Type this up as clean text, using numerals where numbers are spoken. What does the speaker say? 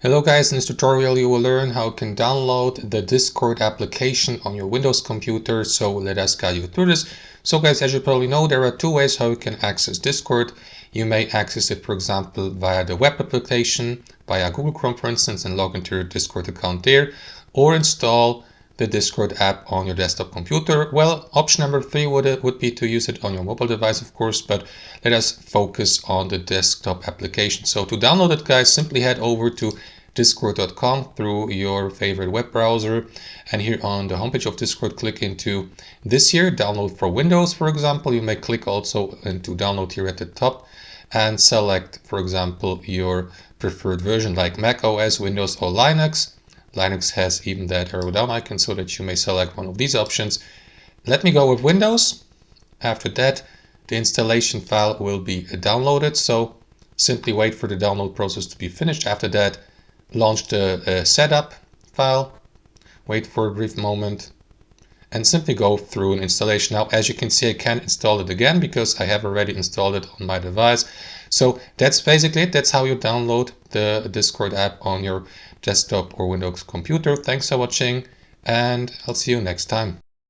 Hello guys, in this tutorial you will learn how you can download the Discord application on your Windows computer, so let us guide you through this. So guys, as you probably know, there are two ways how you can access Discord. You may access it, for example, via the web application, via Google Chrome for instance, and log into your Discord account there, or install the Discord app on your desktop computer. Well, option number 3 would be to use it on your mobile device, of course, but let us focus on the desktop application. So to download it, guys, simply head over to discord.com through your favorite web browser, and here on the homepage of Discord, click into this here, download for Windows, for example. You may click also into download here at the top and select, for example, your preferred version like Mac OS, Windows, or Linux. Linux has even that arrow down icon so that you may select one of these options. Let me go with Windows. After that, the installation file will be downloaded, so simply wait for the download process to be finished. After that, launch the setup file, wait for a brief moment, and simply go through an installation. Now, as you can see, I can't install it again because I have already installed it on my device. So that's basically it. That's how you download the Discord app on your desktop or Windows computer. Thanks for watching, and I'll see you next time.